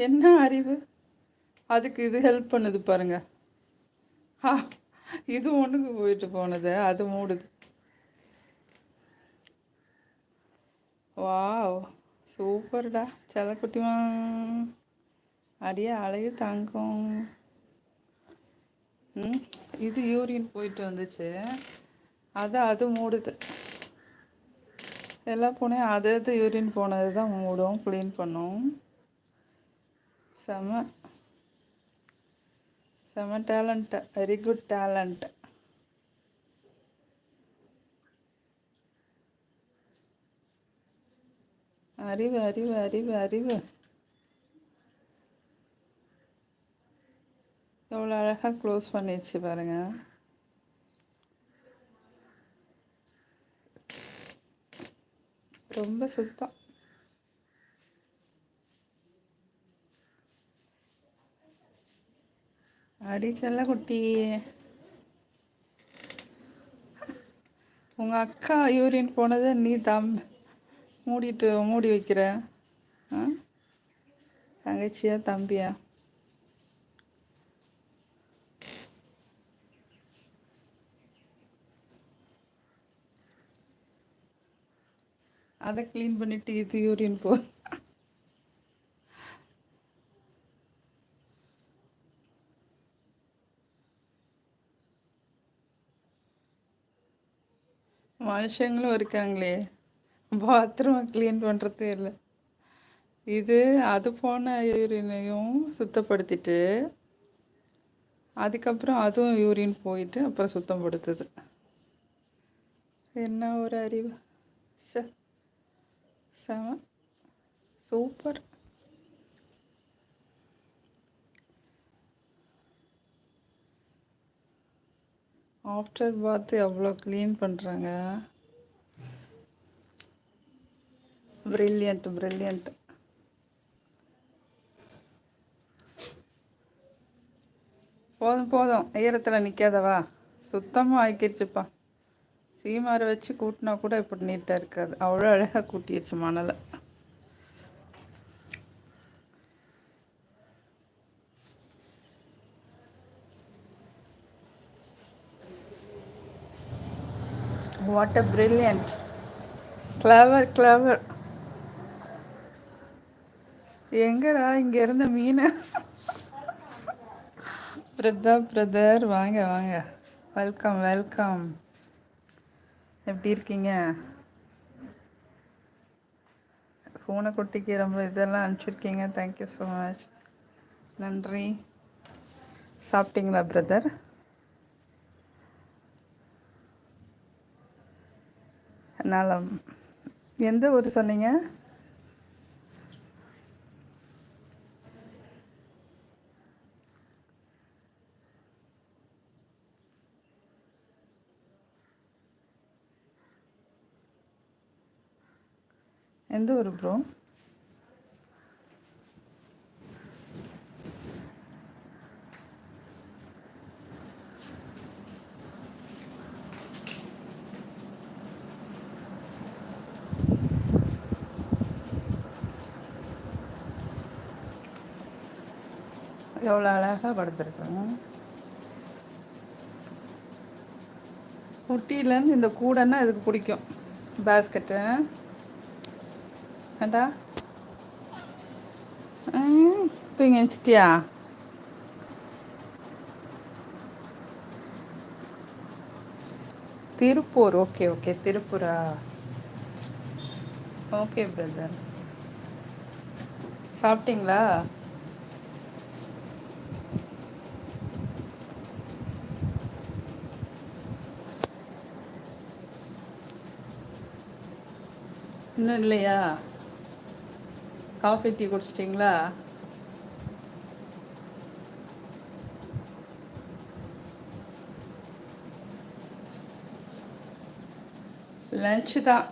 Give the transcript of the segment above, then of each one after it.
என்ன அறிவு! அதுக்கு இது ஹெல்ப் பண்ணுது பாருங்க. ஆ, இது ஒன்றுக்கு போயிட்டு போனது அது மூடுது. வாவ், சூப்பர்டா செல்லக்குட்டிமா. அடியே அழகு தங்கம். இது யூரின் போயிட்டு வந்துச்சு, அது மூடுது. எல்லா பூனையும் அது யூரின் போனது தான் மூடும், க்ளீன் பண்ணும். செம செம டேலண்ட், வெரி குட் டேலண்ட். அறிவு அறிவு அறிவு அறிவு. எவ்வளோ அழகாக க்ளோஸ் பண்ணிடுச்சு பாருங்க. ரொம்ப சுத்தம். அடி செல்லக்குட்டி, உங்கள் அக்கா யூரின் போனதை நீ மூடி வைக்கிற. தங்கச்சியா தம்பியா? அதை க்ளீன் பண்ணிட்டு இது யூரின் போ. மனுஷங்களும் இருக்காங்களே, பாத்ரூமை க்ளீன் பண்ணுறதே இல்லை. இது அது போன யூரினையும் சுத்தப்படுத்திட்டு அதுக்கப்புறம் அதுவும் யூரின் போயிட்டு அப்புறம் சுத்தப்படுத்துது. என்ன ஒரு அறிவு! செம சூப்பர். ஆஃப்டர் பாத் எவ்வளோ க்ளீன் பண்ணுறாங்க. Brilliant brilliant. போதும் போதும், ஈரத்தில் நிற்காதவா, சுத்தமாக ஆக்கிடுச்சுப்பா. சீமாரை வச்சு கூட்டினா கூட இப்படி நீட்டாக இருக்காது, அவ்வளோ அழகாக கூட்டிடுச்சு மணலை. What a brilliant, clever clever. எங்கடா இங்கே இருந்த மீன்? பிரதர் வாங்க வாங்க, வெல்கம் வெல்கம். எப்படி இருக்கீங்க? பூனைக்குட்டிக்கு ரொம்ப இதெல்லாம் அனுப்பிச்சிருக்கீங்க, தேங்க்யூ ஸோ மச், நன்றி. சாப்பிட்டீங்களா பிரதர்? நலம். எந்த ஊர் சொன்னீங்க? எந்த ஊர் ப்ரோ? எவ்வளோ அழகாக படுத்துருக்குங்க. குட்டியிலேருந்து இந்த கூடைன்னா இதுக்கு பிடிக்கும். பேஸ்கெட்டு ஏண்டா தூங்கி எழுந்திரிச்சிட்டியா? திருப்பூர், ஓகே ஓகே, திருப்பூரா? Okay brother. சாப்பிட்டீங்களா? இன்னும் இல்லையா? காஃபி டீ குடிச்சிட்டிங்களா? லன்ச்சு தான்.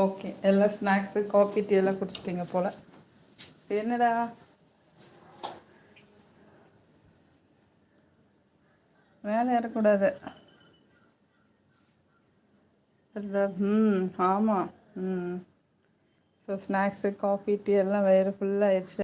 ஓகே, எல்லாம் ஸ்நாக்ஸு காஃபி டீ எல்லாம் குடிச்சிட்டிங்க போல். என்னடா மேலே ஏறக்கூடாது. ஆமாம். ஸோ ஸ்நாக்ஸு காஃபி டீ எல்லாம் வயிறு ஃபுல்லாகிடுச்சு.